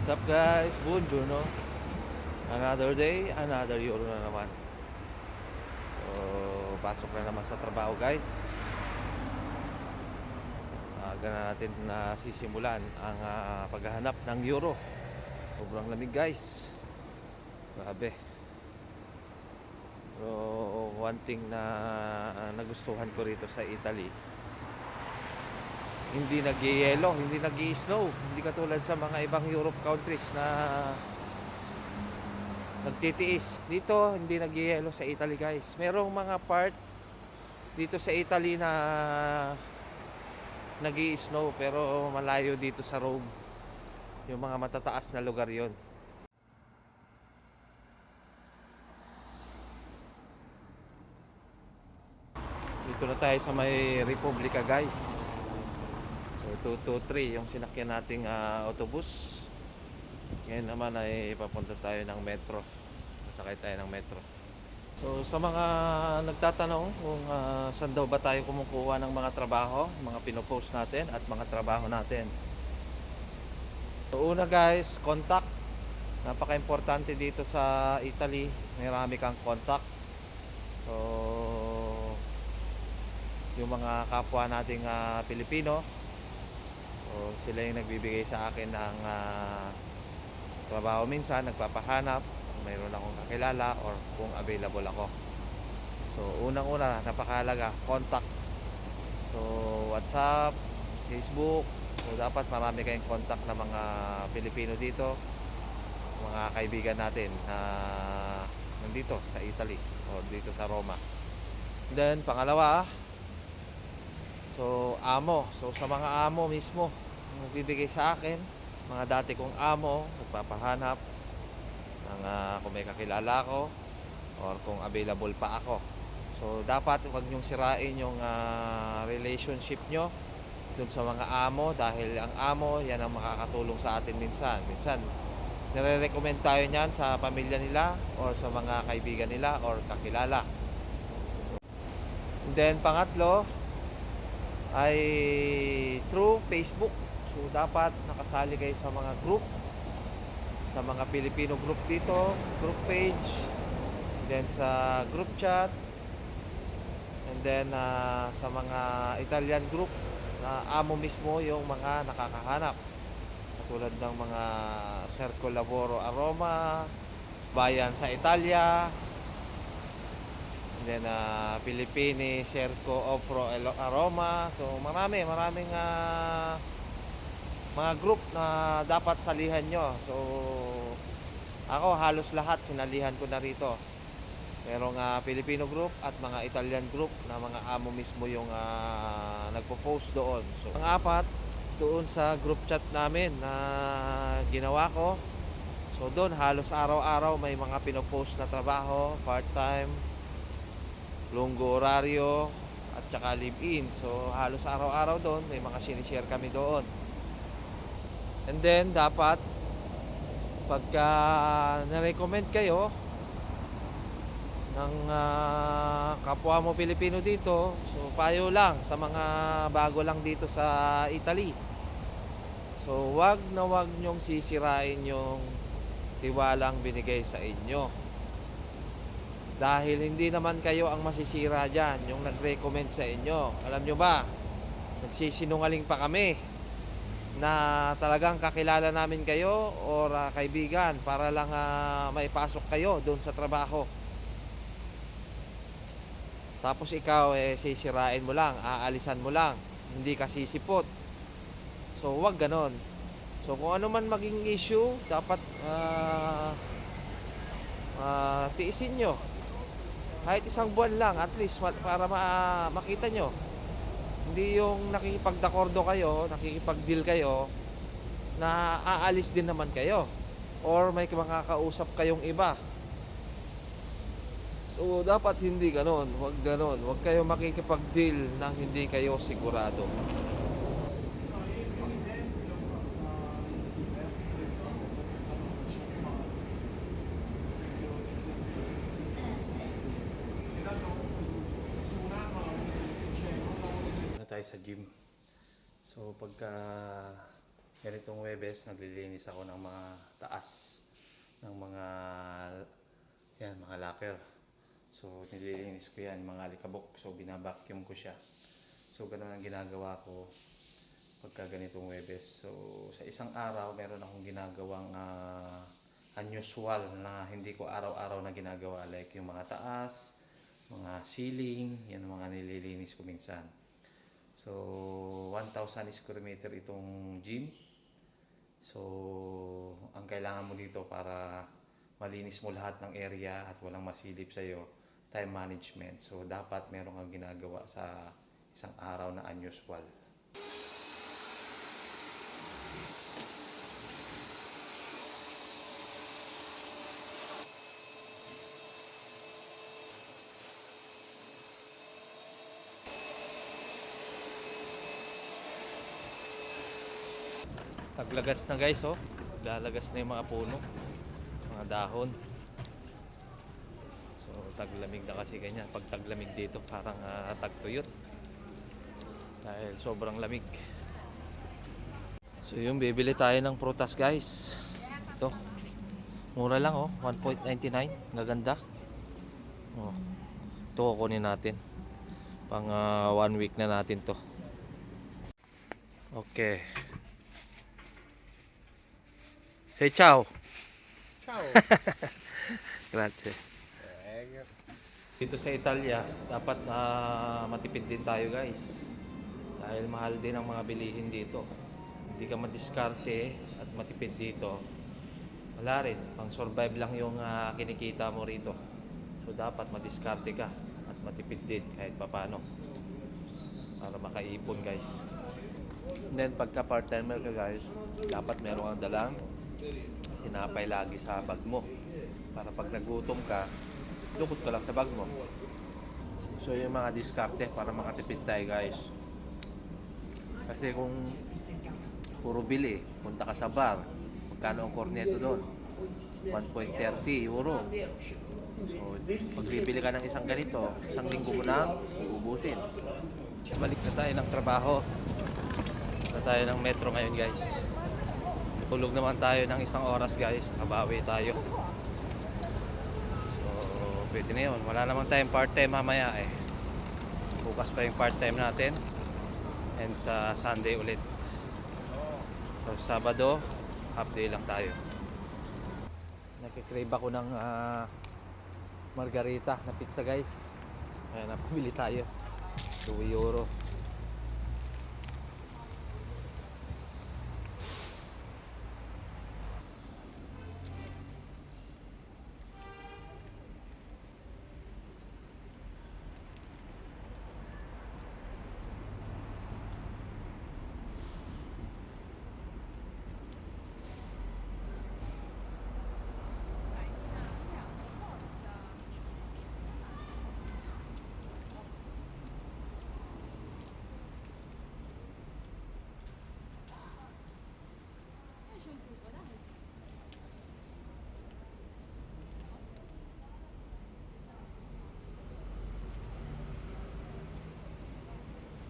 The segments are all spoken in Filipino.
What's up guys? Buongiorno. Another day, another euro na naman. So, pasok na naman sa trabaho guys. Aga na natin na sisimulan ang paghahanap ng euro. Sobrang lamig guys. Grabe. Pero one thing na nagustuhan ko rito sa Italy, hindi nag-yelo, hindi nag-i-snow. Hindi katulad sa mga ibang Europe countries na nagtitiis. Dito, hindi nag-yelo sa Italy guys. Merong mga part dito sa Italy na nag-i-snow pero malayo dito sa Rome. Yung mga matataas na lugar yon. Dito na tayo sa may Republika guys. So 223 yung sinakyan nating autobus. Ngayon naman ay papunta tayo ng metro. Masakay tayo ng metro. So sa mga nagtatanong kung saan daw ba tayo kumukuha ng mga trabaho, mga pinopost natin at mga trabaho natin. So una guys, contact. Napaka-importante dito sa Italy. Marami kang contact. So yung mga kapwa nating Pilipino, so sila yung nagbibigay sa akin ng trabaho minsan, nagpapahanap kung mayroon akong kakilala or kung available ako. So unang-una, napakahalaga, contact. So WhatsApp, Facebook. So dapat marami kayong contact na mga Pilipino dito, mga kaibigan natin na nandito sa Italy o dito sa Roma. Then pangalawa, so amo. So sa mga amo mismo nagbibigay sa akin, mga dati kong amo, nagpapahanap ng kung may kakilala ko or kung available pa ako. So dapat huwag nyong sirain yung relationship nyo dun sa mga amo, dahil ang amo yan ang makakatulong sa atin minsan. Minsan nire-recommend tayo niyan sa pamilya nila or sa mga kaibigan nila or kakilala. And then pangatlo ay through Facebook. So dapat nakasali kayo sa mga group, sa mga Filipino group dito, group page, then sa group chat, and then sa mga Italian group na amo mismo yung mga nakakahanap, katulad ng mga Cerco Lavoro a Roma, Bayan sa Italia, and then Pilipini Cerco Opro a Roma. So maraming mga group na dapat salihan nyo. So ako halos lahat sinalihan ko na rito. Merong Filipino group at mga Italian group na mga amo mismo yung nagpo-post doon. So ang apat, doon sa group chat namin na ginawa ko, so doon halos araw-araw may mga pinopost na trabaho, part-time, lunggo oraryo, at saka live-in. So halos araw-araw doon may mga sinishare kami doon. And then dapat pagka na-recommend kayo ng kapwa mo Pilipino dito, so payo lang sa mga bago lang dito sa Italy. So wag na wag nyong sisirain yung tiwalang binigay sa inyo. Dahil hindi naman kayo ang masisira dyan, yung nag-recommend sa inyo. Alam nyo ba, nagsisinungaling pa kami na talagang kakilala namin kayo or kaibigan para lang maipasok kayo doon sa trabaho. Tapos ikaw sisirain mo lang, aalisan mo lang, hindi ka sisipot. So wag ganon. So kung ano man maging issue, dapat tiisin nyo. Kahit isang buwan lang at least para makita nyo. Hindi yung nakikipagdakordo kayo, nakikipag-deal kayo na aalis din naman kayo or may mga kausap kayong iba. So dapat hindi ganon, wag ganon. Wag kayo makikipag-deal nang hindi kayo sigurado. Na tayo sa gym. So pagka Ganitong Webes, naglilinis ako ng mga taas ng mga mga locker. So nililinis ko yan, mga alikabok. So binabacuum ko siya. So ganun ang ginagawa ko pagka ganitong Webes. So sa isang araw, meron akong ginagawang unusual na hindi ko araw-araw na ginagawa. Like yung mga taas, mga ceiling, yan ang mga nililinis ko minsan. So 1,000 square meter itong gym. So ang kailangan mo dito para malinis mo lahat ng area at walang masilip sa iyo, time management. So dapat meron kang ginagawa sa isang araw na unusual. Naglagas na guys, oh. Lalagas na yung mga puno, mga dahon. So taglamig na kasi ganyan. Pag taglamig dito parang tagtuyot. Dahil sobrang lamig. So yung bibili tayo ng prutas guys. Ito. Mura lang oh, 1.99. Gaganda. Oh. Ito kukunin natin. Pang 1 week na natin to. Okay. Say ciao. Ciao. Grazie. Dito sa Italia, dapat matipid din tayo guys. Dahil mahal din ang mga bilihin dito. Hindi ka madiskarte at matipid dito. Wala rin. Pang survive lang yung kinikita mo rito. So dapat madiskarte ka at matipid din kahit papano. Para makaipon guys. And then pagka part-timer ka guys, dapat meron kang dalang tinapay lagi sa bag mo. Para pag nagutom ka, lukot ka lang sa bag mo. So yung mga diskarte para makatipid tayo guys. Kasi kung puro bili, punta ka sa bar, magkano ang korneto doon? 1.30 euro. So pag bibili ka ng isang ganito, isang linggo mo na uubusin. Balik na tayo ng trabaho. Na tayo ng metro ngayon guys. Tulog naman tayo ng isang oras guys. Nabawi tayo. So pwede na yun. Wala naman tayong part-time mamaya eh. Bukas pa yung part-time natin. And sa Sunday ulit. So Sabado, half day lang tayo. Nakikrave ako ng margarita na pizza guys. Kaya napabili tayo. 2 euro.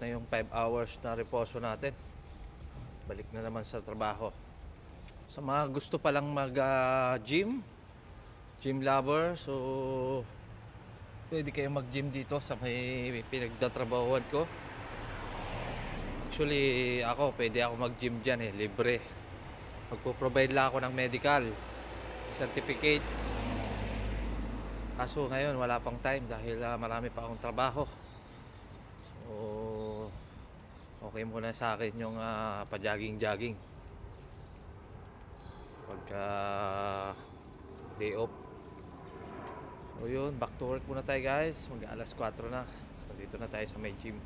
Na yung 5 hours na reposo natin. Balik na naman sa trabaho. Sa mga gusto palang mag gym, gym lover, so pwede kayo mag gym dito sa may pinagtatrabahuan ko. Actually ako pwede ako mag gym dyan eh, libre. Magpo-provide lang ako ng medical certificate. Kaso ngayon wala pang time dahil marami pa akong trabaho. So okay muna sa akin yung pa-jogging-jogging pagka day off. So yun, back to work muna tayo guys. Mag alas 4 na. So dito na tayo sa may gym.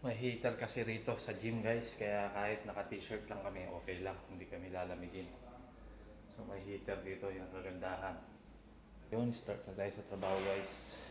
May heater kasi rito sa gym guys, kaya kahit naka t-shirt lang kami, okay lang, hindi kami lalamigin. So may heater dito, yung kagandahan. Yun, start na tayo sa trabaho guys.